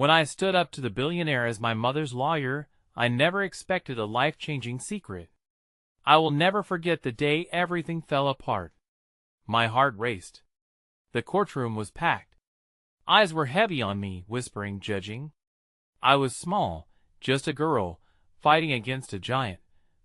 When I stood up to the billionaire as my mother's lawyer, I never expected a life-changing secret. I will never forget the day everything fell apart. My heart raced. The courtroom was packed. Eyes were heavy on me, whispering, judging. I was small, just a girl, fighting against a giant.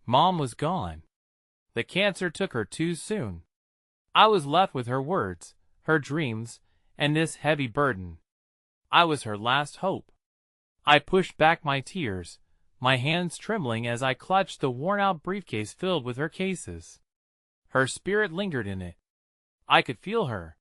Mom was gone. The cancer took her too soon. I was left with her words, her dreams, and this heavy burden. I was her last hope. I pushed back my tears, my hands trembling as I clutched the worn-out briefcase filled with her cases. Her spirit lingered in it. I could feel her.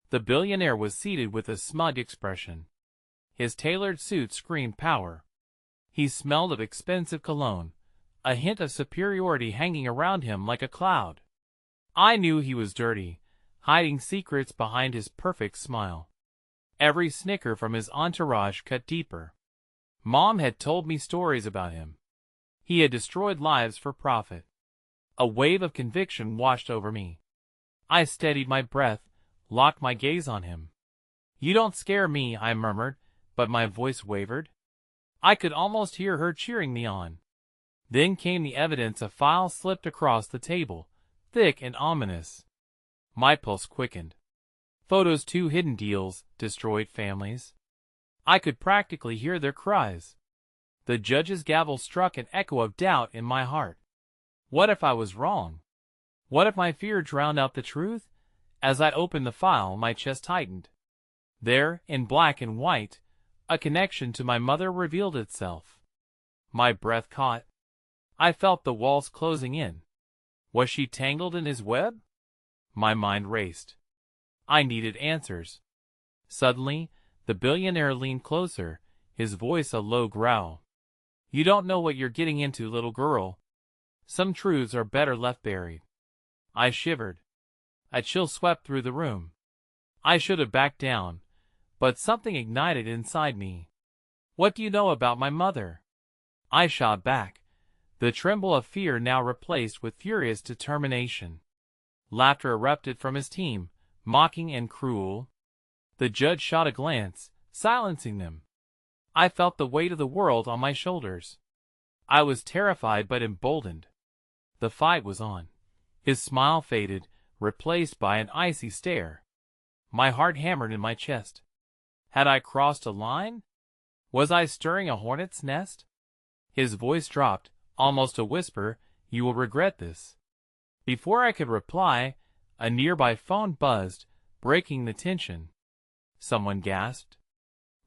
The billionaire was seated with a smug expression. His tailored suit screamed power. He smelled of expensive cologne, a hint of superiority hanging around him like a cloud. I knew he was dirty, hiding secrets behind his perfect smile. Every snicker from his entourage cut deeper. Mom had told me stories about him. He had destroyed lives for profit. A wave of conviction washed over me. I steadied my breath, locked my gaze on him. "You don't scare me," I murmured, but my voice wavered. I could almost hear her cheering me on. Then came the evidence. A file slipped across the table, thick and ominous. My pulse quickened. Photos, 2 hidden deals, destroyed families. I could practically hear their cries. The judge's gavel struck an echo of doubt in my heart. What if I was wrong? What if my fear drowned out the truth? As I opened the file, my chest tightened. There, in black and white, a connection to my mother revealed itself. My breath caught. I felt the walls closing in. Was she tangled in his web? My mind raced. I needed answers. Suddenly, the billionaire leaned closer, his voice a low growl. "You don't know what you're getting into, little girl. Some truths are better left buried." I shivered. A chill swept through the room. I should have backed down, but something ignited inside me. "What do you know about my mother?" I shot back, the tremble of fear now replaced with furious determination. Laughter erupted from his team, mocking and cruel. The judge shot a glance, silencing them. I felt the weight of the world on my shoulders. I was terrified but emboldened. The fight was on. His smile faded, replaced by an icy stare. My heart hammered in my chest. Had I crossed a line? Was I stirring a hornet's nest? His voice dropped, almost a whisper, "You will regret this." Before I could reply, a nearby phone buzzed, breaking the tension. Someone gasped.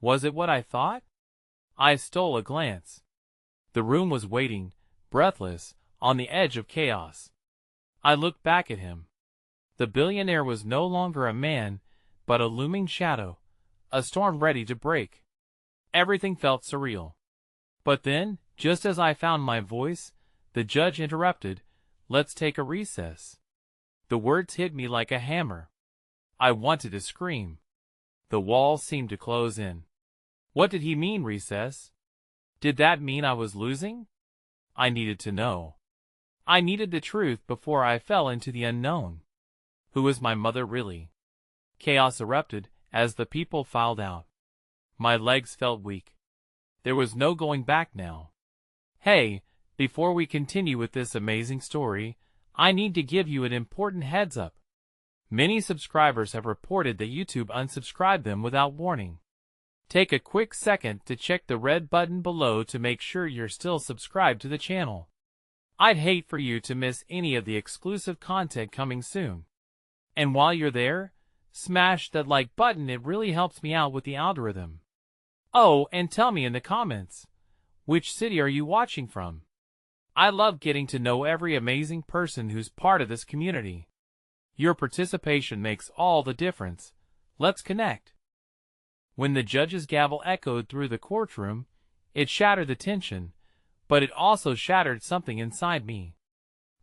Was it what I thought? I stole a glance. The room was waiting, breathless, on the edge of chaos. I looked back at him. The billionaire was no longer a man, but a looming shadow, a storm ready to break. Everything felt surreal. But then, just as I found my voice, the judge interrupted, "Let's take a recess." The words hit me like a hammer. I wanted to scream. The walls seemed to close in. What did he mean, recess? Did that mean I was losing? I needed to know. I needed the truth before I fell into the unknown. Who was my mother really? Chaos erupted as the people filed out. My legs felt weak. There was no going back now. Hey, before we continue with this amazing story, I need to give you an important heads up. Many subscribers have reported that YouTube unsubscribed them without warning. Take a quick second to check the red button below to make sure you're still subscribed to the channel. I'd hate for you to miss any of the exclusive content coming soon. And while you're there, smash that like button. It really helps me out with the algorithm. Oh, and tell me in the comments, which city are you watching from? I love getting to know every amazing person who's part of this community. Your participation makes all the difference. Let's connect. When the judge's gavel echoed through the courtroom, it shattered the tension, but it also shattered something inside me.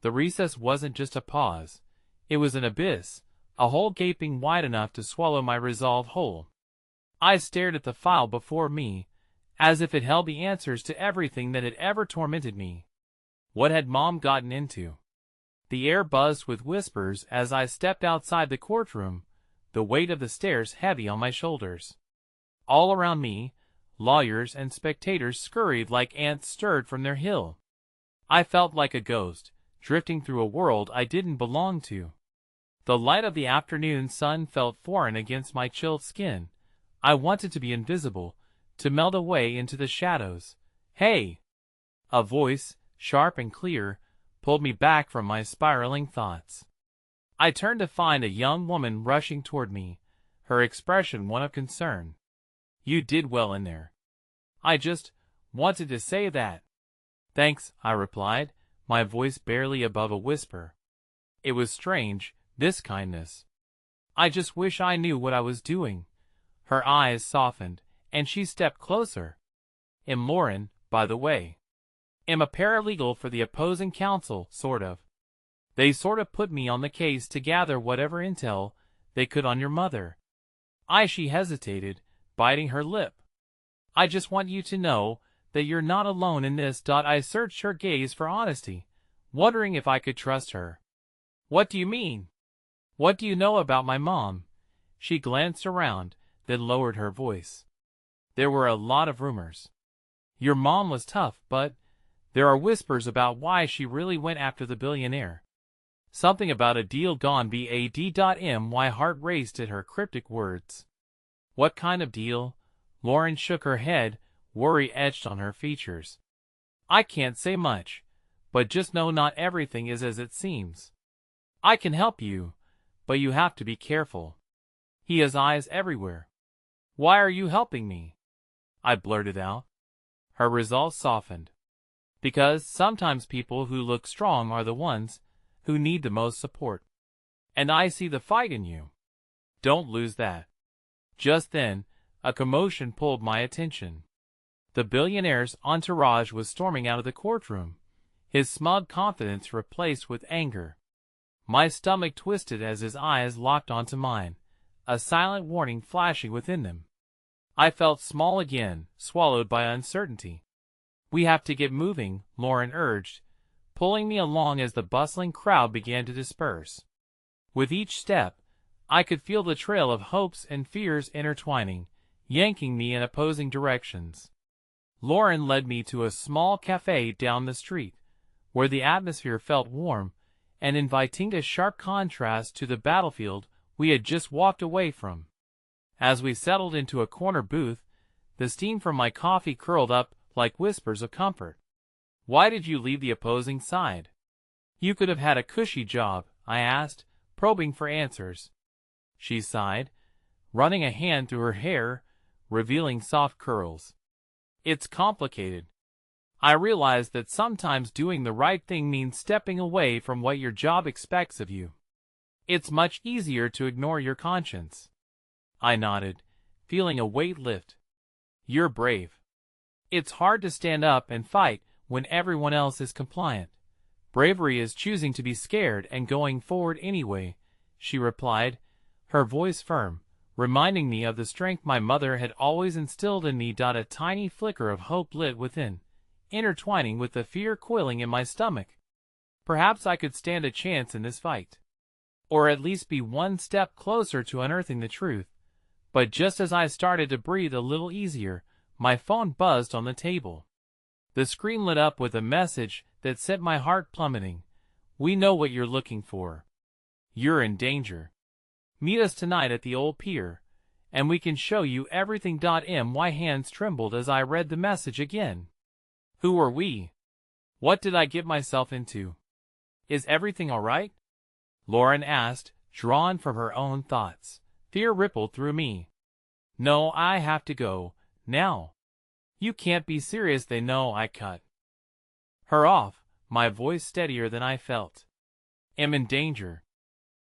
The recess wasn't just a pause. It was an abyss, a hole gaping wide enough to swallow my resolve whole. I stared at the file before me, as if it held the answers to everything that had ever tormented me. What had Mom gotten into? The air buzzed with whispers as I stepped outside the courtroom, the weight of the stairs heavy on my shoulders. All around me, lawyers and spectators scurried like ants stirred from their hill. I felt like a ghost, drifting through a world I didn't belong to. The light of the afternoon sun felt foreign against my chilled skin. I wanted to be invisible, to melt away into the shadows. "Hey!" A voice, sharp and clear, pulled me back from my spiraling thoughts. I turned to find a young woman rushing toward me, her expression one of concern. "You did well in there. I just wanted to say that." "Thanks," I replied, my voice barely above a whisper. It was strange, this kindness. "I just wish I knew what I was doing." Her eyes softened, and she stepped closer. "I'm Lauren, by the way. I'm a paralegal for the opposing counsel, sort of. They sort of put me on the case to gather whatever intel they could on your mother." She hesitated, biting her lip. "I just want you to know that you're not alone in this." I searched her gaze for honesty, wondering if I could trust her. "What do you mean? What do you know about my mom?" She glanced around, then lowered her voice. "There were a lot of rumors. Your mom was tough, but there are whispers about why she really went after the billionaire. Something about a deal gone bad. My heart raced at her cryptic words. "What kind of deal?" Lauren shook her head, worry etched on her features. "I can't say much, but just know not everything is as it seems. I can help you, but you have to be careful. He has eyes everywhere." "Why are you helping me?" I blurted out. Her resolve softened. "Because sometimes people who look strong are the ones who need the most support. And I see the fight in you. Don't lose that." Just then, a commotion pulled my attention. The billionaire's entourage was storming out of the courtroom, his smug confidence replaced with anger. My stomach twisted as his eyes locked onto mine, a silent warning flashing within them. I felt small again, swallowed by uncertainty. "We have to get moving," Lauren urged, pulling me along as the bustling crowd began to disperse. With each step, I could feel the trail of hopes and fears intertwining, yanking me in opposing directions. Lauren led me to a small cafe down the street, where the atmosphere felt warm and inviting, a sharp contrast to the battlefield we had just walked away from. As we settled into a corner booth, the steam from my coffee curled up like whispers of comfort. "Why did you leave the opposing side? You could have had a cushy job," I asked, probing for answers. She sighed, running a hand through her hair, revealing soft curls. "It's complicated. I realize that sometimes doing the right thing means stepping away from what your job expects of you. It's much easier to ignore your conscience." I nodded, feeling a weight lift. "You're brave. It's hard to stand up and fight when everyone else is compliant. Bravery is choosing to be scared and going forward anyway," she replied, her voice firm, reminding me of the strength my mother had always instilled in me. A tiny flicker of hope lit within, intertwining with the fear coiling in my stomach. Perhaps I could stand a chance in this fight, or at least be one step closer to unearthing the truth. But just as I started to breathe a little easier, my phone buzzed on the table. The screen lit up with a message that sent my heart plummeting. "We know what you're looking for. You're in danger. Meet us tonight at the old pier, and we can show you everything." My hands trembled as I read the message again. Who are we? What did I get myself into? "Is everything all right?" Lauren asked, drawn from her own thoughts. Fear rippled through me. "No, I have to go, now." "You can't be serious." "They know." I cut her off, my voice steadier than I felt. "I'm in danger.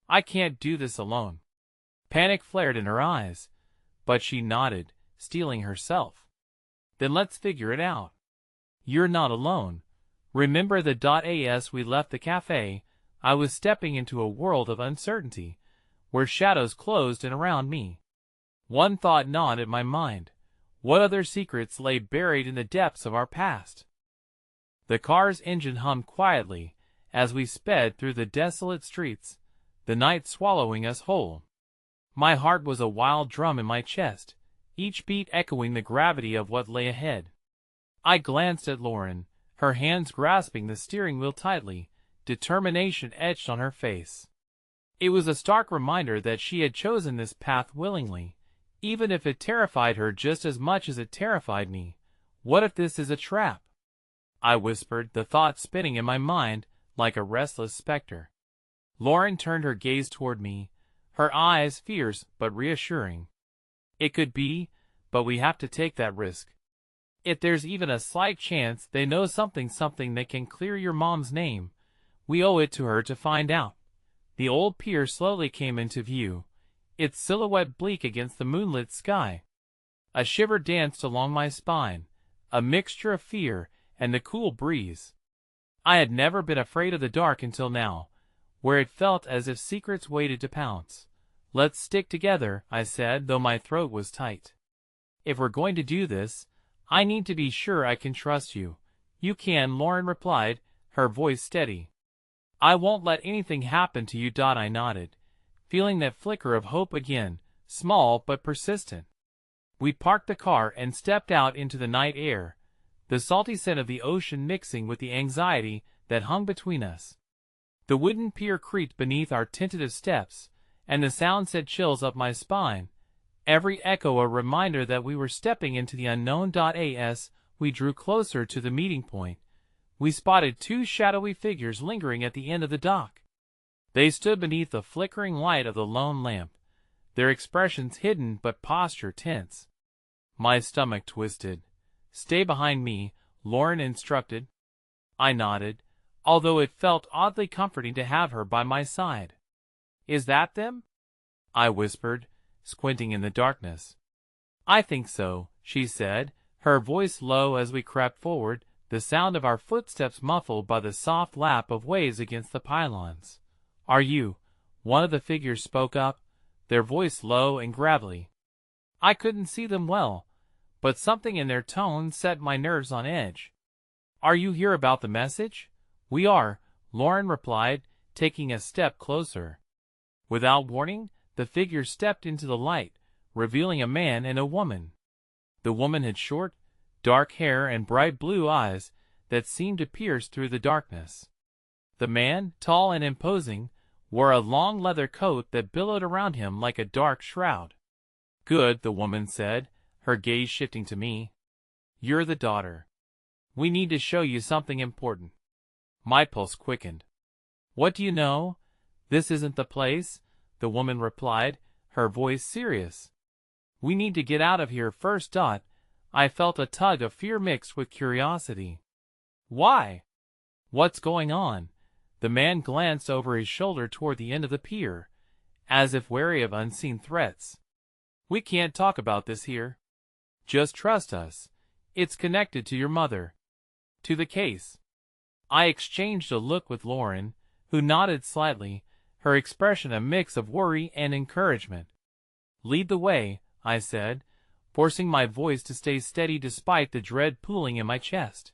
I can't do this alone." Panic flared in her eyes, but she nodded, steeling herself. "Then let's figure it out. You're not alone. Remember the as we left the cafe, I was stepping into a world of uncertainty, where shadows closed in around me. One thought gnawed at my mind. What other secrets lay buried in the depths of our past? The car's engine hummed quietly as we sped through the desolate streets, the night swallowing us whole. My heart was a wild drum in my chest, each beat echoing the gravity of what lay ahead. I glanced at Lauren, her hands grasping the steering wheel tightly, determination etched on her face. It was a stark reminder that she had chosen this path willingly, even if it terrified her just as much as it terrified me. What if this is a trap? I whispered, the thought spinning in my mind like a restless specter. Lauren turned her gaze toward me, her eyes fierce but reassuring. It could be, but we have to take that risk. If there's even a slight chance they know something that can clear your mom's name, we owe it to her to find out. The old pier slowly came into view, its silhouette bleak against the moonlit sky. A shiver danced along my spine, a mixture of fear and the cool breeze. I had never been afraid of the dark until now, where it felt as if secrets waited to pounce. Let's stick together, I said, though my throat was tight. If we're going to do this, I need to be sure I can trust you. You can, Lauren replied, her voice steady. I won't let anything happen to you. I nodded, feeling that flicker of hope again, small but persistent. We parked the car and stepped out into the night air, the salty scent of the ocean mixing with the anxiety that hung between us. The wooden pier creaked beneath our tentative steps, and the sound sent chills up my spine, every echo a reminder that we were stepping into the unknown. As we drew closer to the meeting point, we spotted two shadowy figures lingering at the end of the dock. They stood beneath the flickering light of the lone lamp, their expressions hidden but posture tense. My stomach twisted. Stay behind me, Lauren instructed. I nodded, although it felt oddly comforting to have her by my side. Is that them? I whispered, squinting in the darkness. I think so, she said, her voice low as we crept forward, the sound of our footsteps muffled by the soft lap of waves against the pylons. Are you? One of the figures spoke up, their voice low and gravelly. I couldn't see them well, but something in their tone set my nerves on edge. Are you here about the message? We are, Lauren replied, taking a step closer. Without warning, the figure stepped into the light, revealing a man and a woman. The woman had short, dark hair and bright blue eyes that seemed to pierce through the darkness. The man, tall and imposing, wore a long leather coat that billowed around him like a dark shroud. Good, the woman said, her gaze shifting to me. You're the daughter. We need to show you something important. My pulse quickened. What do you know? This isn't the place, the woman replied, her voice serious. We need to get out of here first. I felt a tug of fear mixed with curiosity. Why? What's going on? The man glanced over his shoulder toward the end of the pier, as if wary of unseen threats. We can't talk about this here. Just trust us. It's connected to your mother. To the case. I exchanged a look with Lauren, who nodded slightly, her expression a mix of worry and encouragement. Lead the way, I said, forcing my voice to stay steady despite the dread pooling in my chest.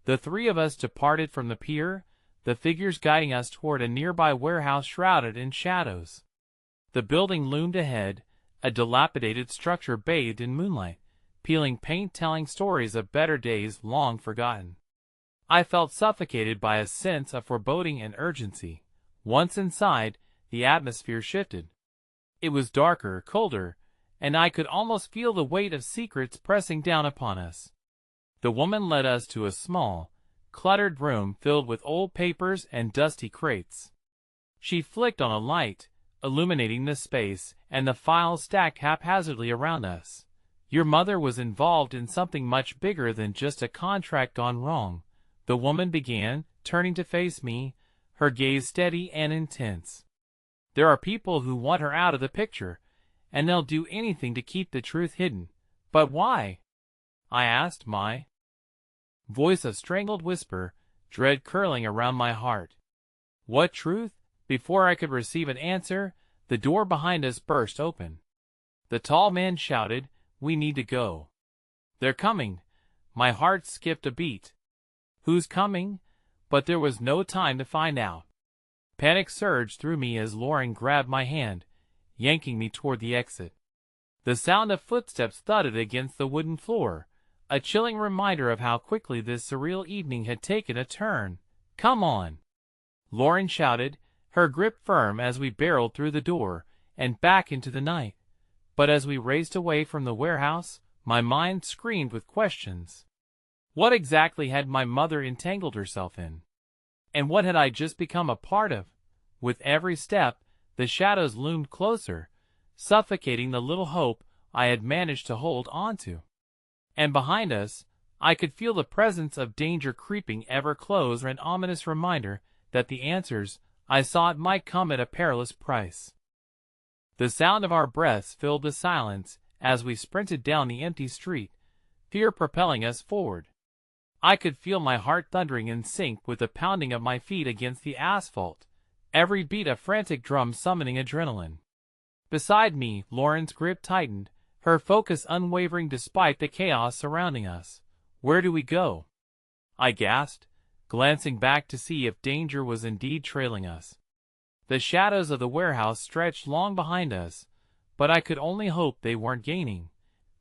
The three of us departed from the pier, the figures guiding us toward a nearby warehouse shrouded in shadows. The building loomed ahead, a dilapidated structure bathed in moonlight, peeling paint telling stories of better days long forgotten. I felt suffocated by a sense of foreboding and urgency. Once inside, the atmosphere shifted. It was darker, colder, and I could almost feel the weight of secrets pressing down upon us. The woman led us to a small, cluttered room filled with old papers and dusty crates. She flicked on a light, illuminating the space, and the files stacked haphazardly around us. Your mother was involved in something much bigger than just a contract gone wrong, the woman began, turning to face me, her gaze steady and intense. There are people who want her out of the picture, and they'll do anything to keep the truth hidden. But why? I asked, my voice a strangled whisper, dread curling around my heart. What truth? Before I could receive an answer, the door behind us burst open. The tall man shouted, "We need to go." They're coming. My heart skipped a beat. Who's coming? But there was no time to find out. Panic surged through me as Lauren grabbed my hand, yanking me toward the exit. The sound of footsteps thudded against the wooden floor, a chilling reminder of how quickly this surreal evening had taken a turn. "Come on!" Lauren shouted, her grip firm as we barreled through the door and back into the night. But as we raced away from the warehouse, my mind screamed with questions. What exactly had my mother entangled herself in? And what had I just become a part of? With every step, the shadows loomed closer, suffocating the little hope I had managed to hold onto. And behind us, I could feel the presence of danger creeping ever closer, an ominous reminder that the answers I sought might come at a perilous price. The sound of our breaths filled the silence as we sprinted down the empty street, fear propelling us forward. I could feel my heart thundering in sync with the pounding of my feet against the asphalt, every beat a frantic drum summoning adrenaline. Beside me, Lauren's grip tightened, her focus unwavering despite the chaos surrounding us. "Where do we go?" I gasped, glancing back to see if danger was indeed trailing us. The shadows of the warehouse stretched long behind us, but I could only hope they weren't gaining.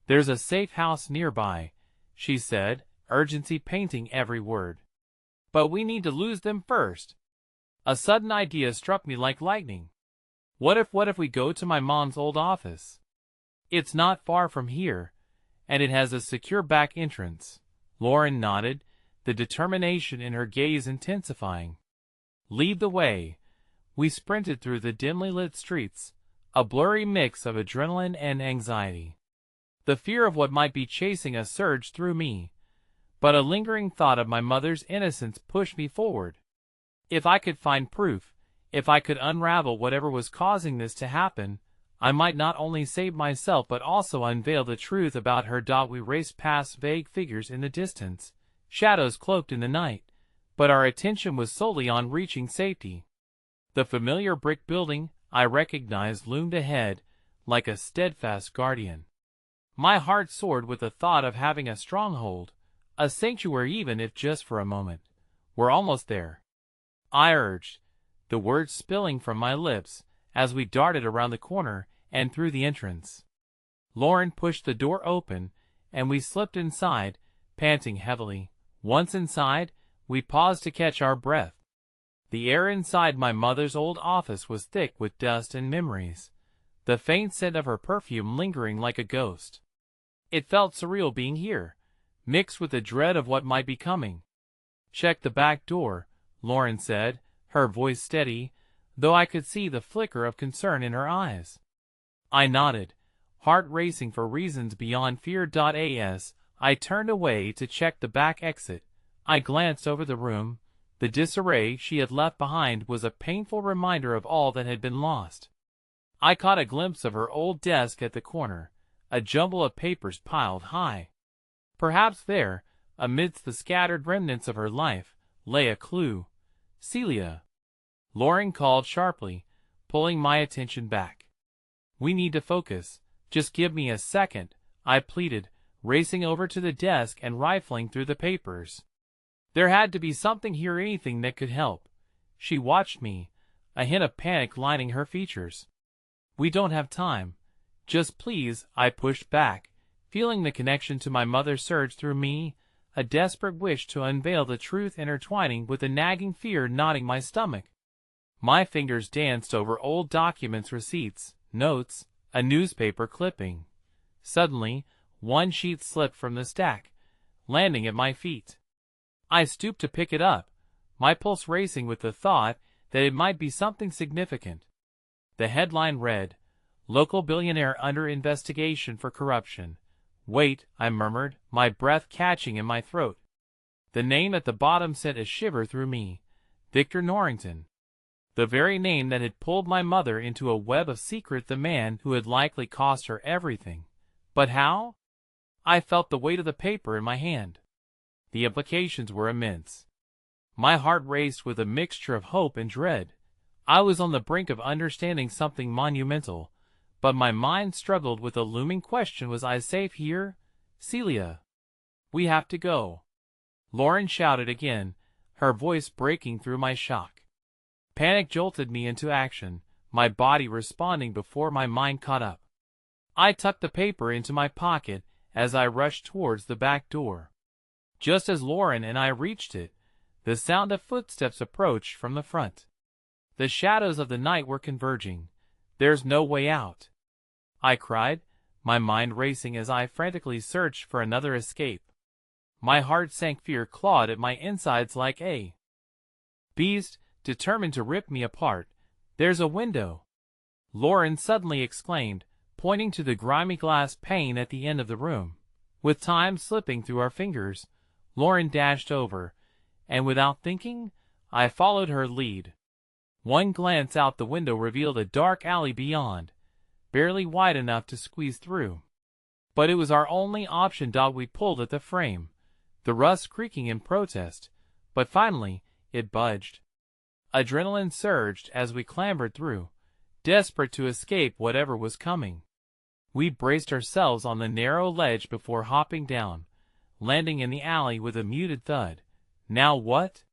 "There's a safe house nearby," she said, urgency painting every word. "But we need to lose them first." A sudden idea struck me like lightning. What if we go to my mom's old office? It's not far from here, and it has a secure back entrance. Lauren nodded, the determination in her gaze intensifying. "Lead the way." We sprinted through the dimly lit streets, a blurry mix of adrenaline and anxiety. The fear of what might be chasing us surged through me, but a lingering thought of my mother's innocence pushed me forward. If I could find proof, if I could unravel whatever was causing this to happen, I might not only save myself but also unveil the truth about her. We raced past vague figures in the distance, shadows cloaked in the night, but our attention was solely on reaching safety. The familiar brick building I recognized loomed ahead, like a steadfast guardian. My heart soared with the thought of having a stronghold, a sanctuary even if just for a moment. "We're almost there," I urged, the words spilling from my lips as we darted around the corner and through the entrance. Lauren pushed the door open, and we slipped inside, panting heavily. Once inside, we paused to catch our breath. The air inside my mother's old office was thick with dust and memories, the faint scent of her perfume lingering like a ghost. It felt surreal being here, mixed with the dread of what might be coming. "Check the back door," Lauren said, her voice steady, though I could see the flicker of concern in her eyes. I nodded, heart racing for reasons beyond fear. As I turned away to check the back exit, I glanced over the room. The disarray she had left behind was a painful reminder of all that had been lost. I caught a glimpse of her old desk at the corner, a jumble of papers piled high. Perhaps there, amidst the scattered remnants of her life, lay a clue. "Celia," Lauren called sharply, pulling my attention back. "We need to focus. Just give me a second," I pleaded, racing over to the desk and rifling through the papers. There had to be something here, anything that could help. She watched me, a hint of panic lining her features. "We don't have time. Just please," I pushed back, feeling the connection to my mother surge through me, a desperate wish to unveil the truth intertwining with a nagging fear knotting my stomach. My fingers danced over old documents, receipts, notes, a newspaper clipping. Suddenly, one sheet slipped from the stack, landing at my feet. I stooped to pick it up, my pulse racing with the thought that it might be something significant. The headline read, "Local billionaire under investigation for corruption." "Wait," I murmured, my breath catching in my throat. The name at the bottom sent a shiver through me. Victor Norrington. The very name that had pulled my mother into a web of secret, the man who had likely cost her everything. But how? I felt the weight of the paper in my hand. The implications were immense. My heart raced with a mixture of hope and dread. I was on the brink of understanding something monumental, but my mind struggled with a looming question: was I safe here? "Celia, we have to go," Lauren shouted again, her voice breaking through my shock. Panic jolted me into action, my body responding before my mind caught up. I tucked the paper into my pocket as I rushed towards the back door. Just as Lauren and I reached it, the sound of footsteps approached from the front. The shadows of the night were converging. "There's no way out," I cried, my mind racing as I frantically searched for another escape. My heart sank, fear clawed at my insides like a beast determined to rip me apart. "There's a window," Lauren suddenly exclaimed, pointing to the grimy glass pane at the end of the room. With time slipping through our fingers, Lauren dashed over, and without thinking, I followed her lead. One glance out the window revealed a dark alley beyond, barely wide enough to squeeze through. But it was our only option. We pulled at the frame, the rust creaking in protest, but finally it budged. Adrenaline surged as we clambered through, desperate to escape whatever was coming. We braced ourselves on the narrow ledge before hopping down, landing in the alley with a muted thud. "Now what?"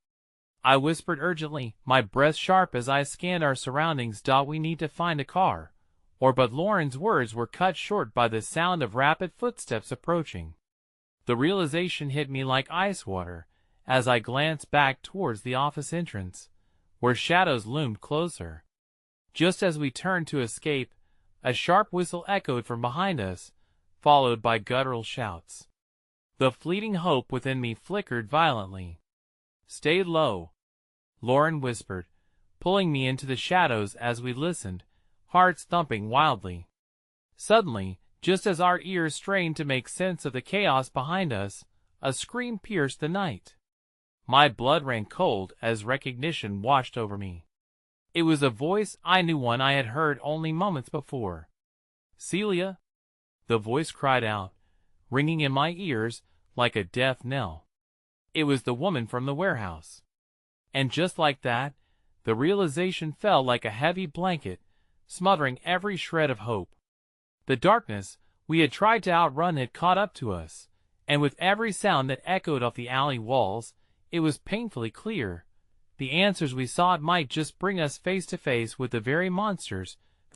I whispered urgently, my breath sharp as I scanned our surroundings. "We need to find a car," but Lauren's words were cut short by the sound of rapid footsteps approaching. The realization hit me like ice water as I glanced back towards the office entrance, where shadows loomed closer. Just as we turned to escape, a sharp whistle echoed from behind us, followed by guttural shouts. The fleeting hope within me flickered violently. "Stay low," Lauren whispered, pulling me into the shadows as we listened, hearts thumping wildly. Suddenly, just as our ears strained to make sense of the chaos behind us, a scream pierced the night. My blood ran cold as recognition washed over me. It was a voice I knew, one I had heard only moments before. "Celia!" the voice cried out, ringing in my ears like a death knell. It was the woman from the warehouse. And just like that, the realization fell like a heavy blanket, smothering every shred of hope. The darkness we had tried to outrun had caught up to us, and with every sound that echoed off the alley walls, it was painfully clear. The answers we sought might just bring us face to face with the very monsters